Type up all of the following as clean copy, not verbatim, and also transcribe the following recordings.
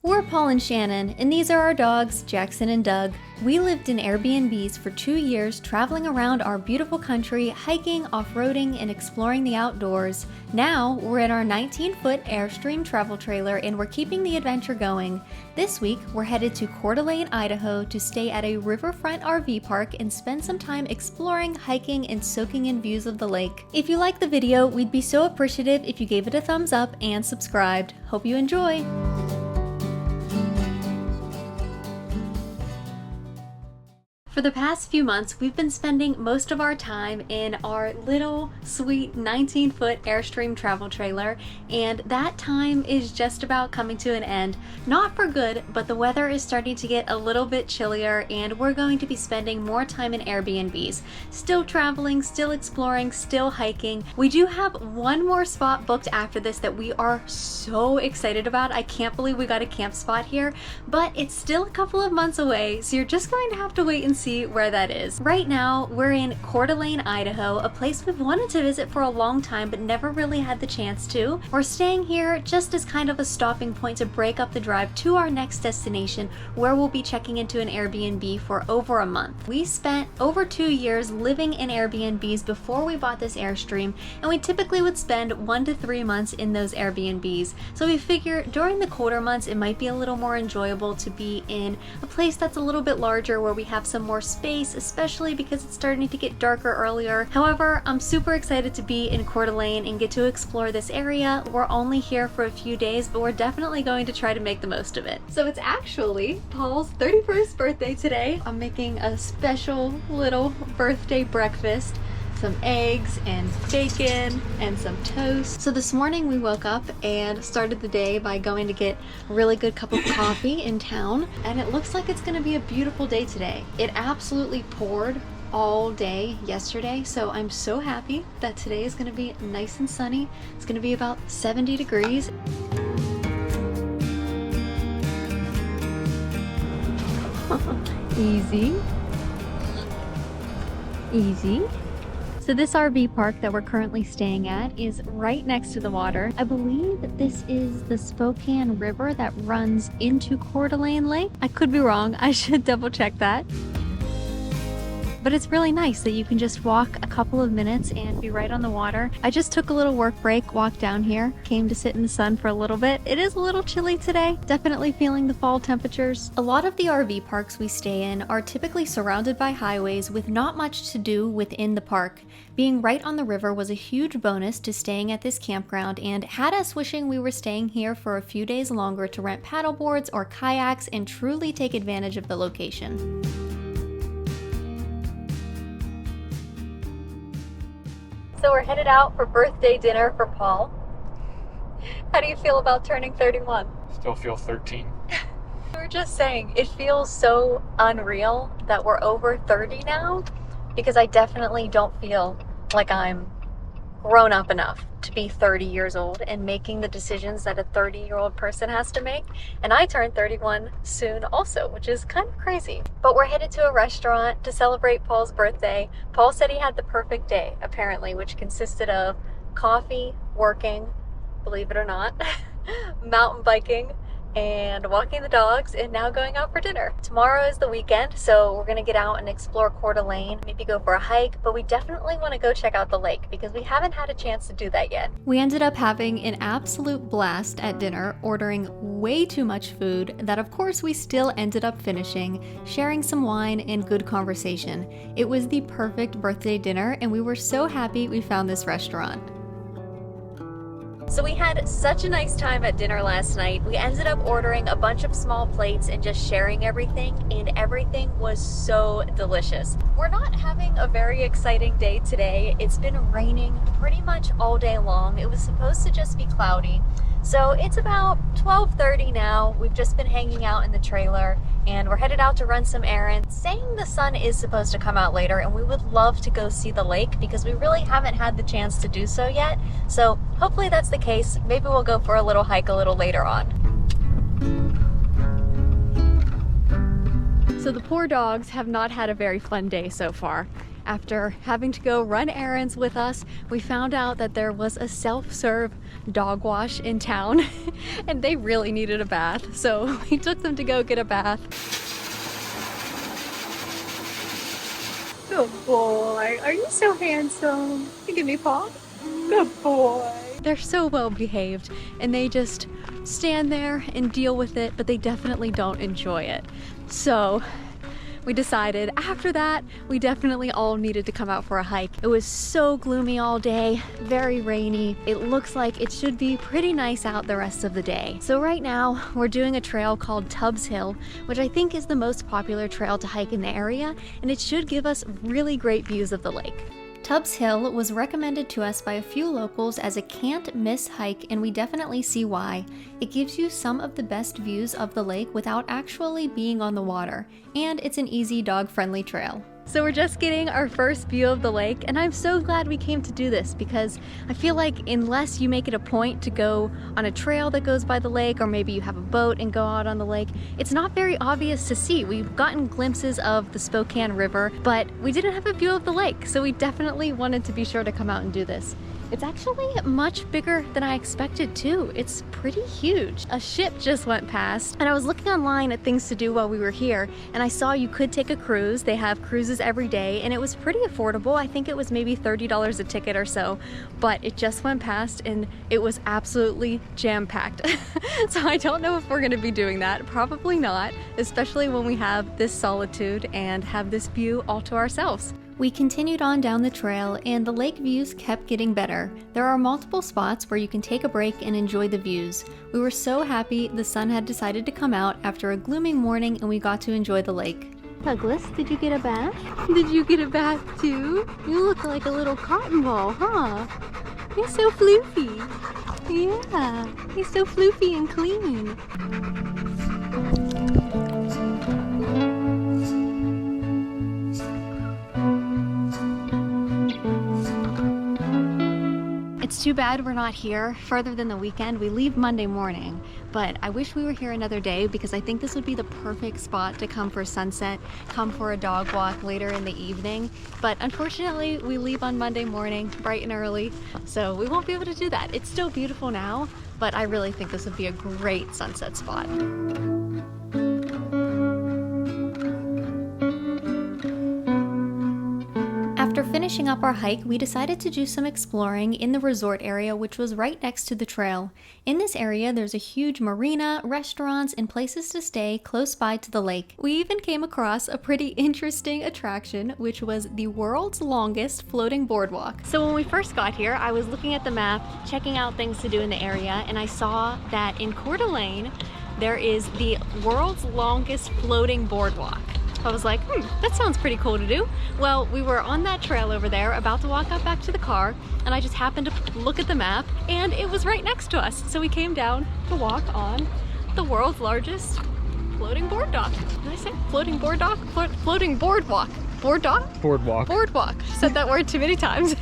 We're Paul and Shannon, and these are our dogs, Jackson and Doug. We lived in Airbnbs for 2 years, traveling around our beautiful country, hiking, off-roading, and exploring the outdoors. Now, we're in our 19-foot Airstream travel trailer, and we're keeping the adventure going. This week, we're headed to Coeur, Idaho to stay at a riverfront RV park and spend some time exploring, hiking, and soaking in views of the lake. If you liked the video, we'd be so appreciative if you gave it a thumbs up and subscribed. Hope you enjoy! For the past few months, we've been spending most of our time in our little, sweet 19-foot Airstream travel trailer, and that time is just about coming to an end. Not for good, but the weather is starting to get a little bit chillier, and we're going to be spending more time in Airbnbs. Still traveling, still exploring, still hiking. We do have one more spot booked after this that we are so excited about. I can't believe we got a camp spot here, but it's still a couple of months away, so you're just going to have to wait and see where that is. Right now, we're in Coeur, Idaho, a place we've wanted to visit for a long time but never really had the chance to. We're staying here just as kind of a stopping point to break up the drive to our next destination, where we'll be checking into an Airbnb for over a month. We spent over 2 years living in Airbnbs before we bought this Airstream, and we typically would spend 1 to 3 months in those Airbnbs. So we figure during the colder months it might be a little more enjoyable to be in a place that's a little bit larger, where we have some more space, especially because it's starting to get darker earlier. However, I'm super excited to be in Coeur d'Alene and get to explore this area. We're only here for a few days, but we're definitely going to try to make the most of it. So it's actually Paul's 31st birthday today. I'm making a special little birthday breakfast. Some eggs and bacon and some toast. So this morning we woke up and started the day by going to get a really good cup of coffee in town, and it looks like it's gonna be a beautiful day today. It absolutely poured all day yesterday, so I'm so happy that today is gonna be nice and sunny. It's gonna be about 70 degrees. Easy. Easy. So this RV park that we're currently staying at is right next to the water. I believe this is the Spokane River that runs into Coeur d'Alene Lake. I could be wrong. I should double check that. But it's really nice that you can just walk a couple of minutes and be right on the water. I just took a little work break, walked down here, came to sit in the sun for a little bit. It is a little chilly today, definitely feeling the fall temperatures. A lot of the RV parks we stay in are typically surrounded by highways with not much to do within the park. Being right on the river was a huge bonus to staying at this campground, and had us wishing we were staying here for a few days longer to rent paddleboards or kayaks and truly take advantage of the location. So we're headed out for birthday dinner for Paul. How do you feel about turning 31? Still feel 13. We were just saying, it feels so unreal that we're over 30 now, because I definitely don't feel like I'm grown up enough to be 30 years old and making the decisions that a 30-year-old person has to make. And I turn 31 soon also, which is kind of crazy. But we're headed to a restaurant to celebrate Paul's birthday. Paul said he had the perfect day, apparently, which consisted of coffee, working, believe it or not, mountain biking, and walking the dogs, and now going out for dinner. Tomorrow is the weekend, so we're gonna get out and explore Coeur d'Alene, maybe go for a hike, but we definitely want to go check out the lake because we haven't had a chance to do that yet. We ended up having an absolute blast at dinner, ordering way too much food that of course we still ended up finishing, sharing some wine and good conversation. It was the perfect birthday dinner, and we were so happy we found this restaurant. So we had such a nice time at dinner last night. We ended up ordering a bunch of small plates and just sharing everything, and everything was so delicious. We're not having a very exciting day today. It's been raining pretty much all day long. It was supposed to just be cloudy. So it's about 12:30 now. We've just been hanging out in the trailer, and we're headed out to run some errands. Saying the sun is supposed to come out later, and we would love to go see the lake because we really haven't had the chance to do so yet. So hopefully that's the case. Maybe we'll go for a little hike a little later on. So the poor dogs have not had a very fun day so far. after having to go run errands with us, we found out that there was a self-serve dog wash in town and they really needed a bath. So we took them to go get a bath. Good boy. Are you so handsome? You give me a paw? Good boy. They're so well behaved and they just stand there and deal with it, but they definitely don't enjoy it. So we decided after that, we definitely all needed to come out for a hike. It was so gloomy all day, very rainy. It looks like it should be pretty nice out the rest of the day. So right now, we're doing a trail called Tubbs Hill, which I think is the most popular trail to hike in the area, and it should give us really great views of the lake. Tubbs Hill was recommended to us by a few locals as a can't miss hike, and we definitely see why. It gives you some of the best views of the lake without actually being on the water, and it's an easy dog-friendly trail. So we're just getting our first view of the lake, and I'm so glad we came to do this because I feel like unless you make it a point to go on a trail that goes by the lake, or maybe you have a boat and go out on the lake, it's not very obvious to see. We've gotten glimpses of the Spokane River, but we didn't have a view of the lake, so we definitely wanted to be sure to come out and do this. It's actually much bigger than I expected too. It's pretty huge. A ship just went past and I was looking online at things to do while we were here and I saw you could take a cruise. They have cruises every day and it was pretty affordable. I think it was maybe $30 a ticket or so, but it just went past and it was absolutely jam-packed. So I don't know if we're gonna be doing that. Probably not, especially when we have this solitude and have this view all to ourselves. We continued on down the trail and the lake views kept getting better. There are multiple spots where you can take a break and enjoy the views. We were so happy the sun had decided to come out after a gloomy morning and we got to enjoy the lake. Douglas, did you get a bath? Did you get a bath too? You look like a little cotton ball, huh? You're so floofy. Yeah, he's so floofy and clean. It's too bad we're not here further than the weekend. We leave Monday morning, but I wish we were here another day because I think this would be the perfect spot to come for sunset, come for a dog walk later in the evening. But unfortunately, we leave on Monday morning, bright and early, so we won't be able to do that. It's still beautiful now, but I really think this would be a great sunset spot. After finishing up our hike, we decided to do some exploring in the resort area, which was right next to the trail. In this area, there's a huge marina, restaurants, and places to stay close by to the lake. We even came across a pretty interesting attraction, which was the world's longest floating boardwalk. So when we first got here, I was looking at the map, checking out things to do in the area, and I saw that in Coeur d'Alene, there is the world's longest floating boardwalk. I was like, that sounds pretty cool to do. Well, we were on that trail over there, about to walk out back to the car, and I just happened to look at the map, and it was right next to us. So we came down to walk on the world's largest floating boardwalk. Did I say floating boardwalk? Floating boardwalk. Boardwalk? Boardwalk. Boardwalk. Said that word too many times.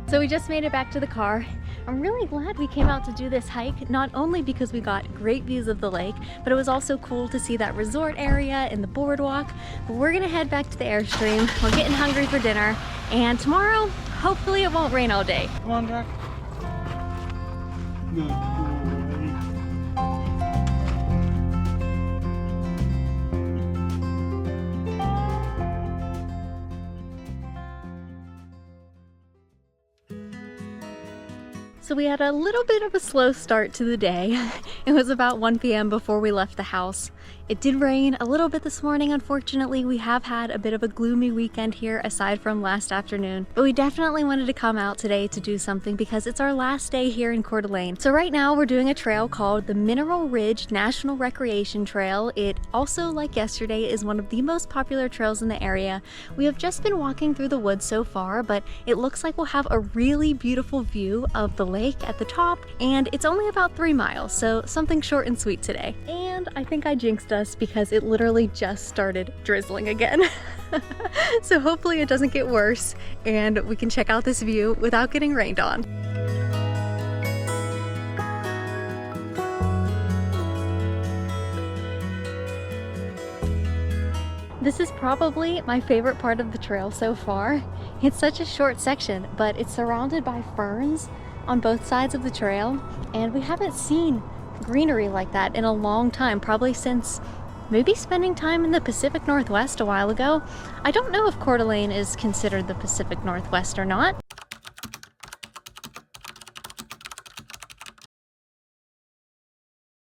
So we just made it back to the car. I'm really glad we came out to do this hike, not only because we got great views of the lake, but it was also cool to see that resort area and the boardwalk. But we're gonna head back to the Airstream. We're getting hungry for dinner, and tomorrow, hopefully it won't rain all day. Come on, Jack. Good boy. So we had a little bit of a slow start to the day. It was about 1 p.m. before we left the house. It did rain a little bit this morning, unfortunately. We have had a bit of a gloomy weekend here aside from last afternoon, but we definitely wanted to come out today to do something because it's our last day here in Coeur d'Alene. So right now we're doing a trail called the Mineral Ridge National Recreation Trail. It also, like yesterday, is one of the most popular trails in the area. We have just been walking through the woods so far, but it looks like we'll have a really beautiful view of the lake at the top, and it's only about 3 miles, so something short and sweet today. And I think I jinxed us because it literally just started drizzling again. So hopefully it doesn't get worse and we can check out this view without getting rained on. This is probably my favorite part of the trail so far. It's such a short section, but it's surrounded by ferns on both sides of the trail, and we haven't seen greenery like that in a long time, probably since maybe spending time in the Pacific Northwest a while ago. I don't know if Coeur d'Alene is considered the Pacific Northwest or not.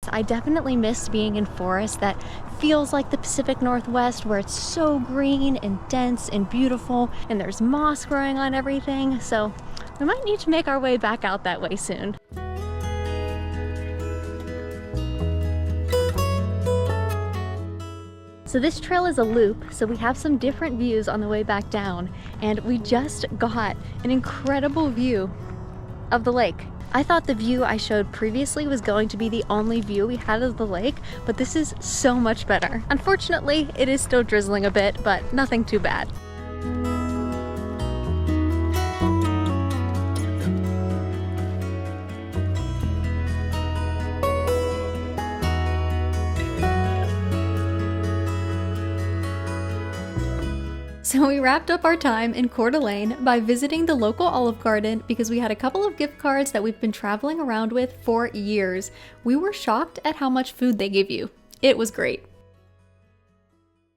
I definitely missed being in forest that feels like the Pacific Northwest, where it's so green and dense and beautiful and there's moss growing on everything. So we might need to make our way back out that way soon. So this trail is a loop, so we have some different views on the way back down, and we just got an incredible view of the lake. I thought the view I showed previously was going to be the only view we had of the lake, but this is so much better. Unfortunately, it is still drizzling a bit, but nothing too bad. So we wrapped up our time in Coeur d'Alene by visiting the local Olive Garden because we had a couple of gift cards that we've been traveling around with for years. We were shocked at how much food they give you. It was great.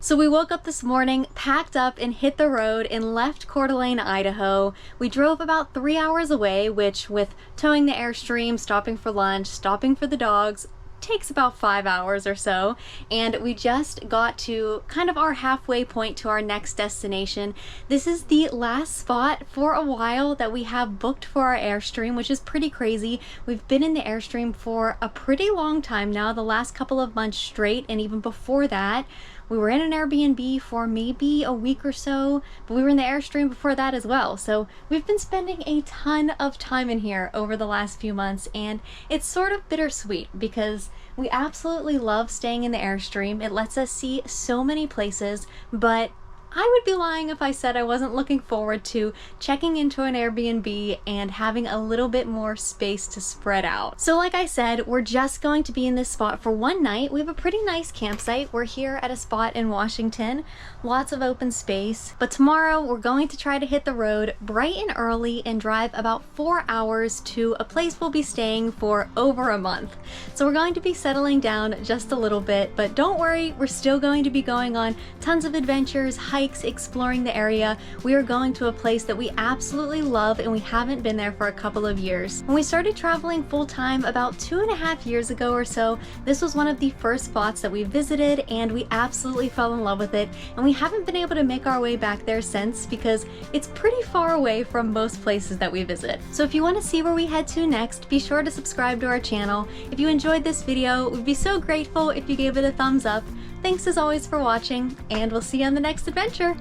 So we woke up this morning, packed up and hit the road and left Coeur d'Alene, Idaho. We drove about 3 hours away, which with towing the Airstream, stopping for lunch, stopping for the dogs, takes about 5 hours or so, and we just got to kind of our halfway point to our next destination. This is the last spot for a while that we have booked for our Airstream, which is pretty crazy. We've been in the Airstream for a pretty long time now, the last couple of months straight, and even before that we were in an Airbnb for maybe a week or so, but we were in the Airstream before that as well. So we've been spending a ton of time in here over the last few months, and it's sort of bittersweet because we absolutely love staying in the Airstream. It lets us see so many places, but I would be lying if I said I wasn't looking forward to checking into an Airbnb and having a little bit more space to spread out. So like I said, we're just going to be in this spot for one night. We have a pretty nice campsite. We're here at a spot in Washington, lots of open space. But tomorrow we're going to try to hit the road bright and early and drive about 4 hours to a place we'll be staying for over a month. So we're going to be settling down just a little bit, but don't worry, we're still going to be going on tons of adventures, hikes, exploring the area. We are going to a place that we absolutely love, and we haven't been there for a couple of years. When we started traveling full-time about 2.5 years ago or so, this was one of the first spots that we visited, and we absolutely fell in love with it, and we haven't been able to make our way back there since because it's pretty far away from most places that we visit. So if you want to see where we head to next, be sure to subscribe to our channel. If you enjoyed this video, we'd be so grateful if you gave it a thumbs up. Thanks as always for watching, and we'll see you on the next adventure.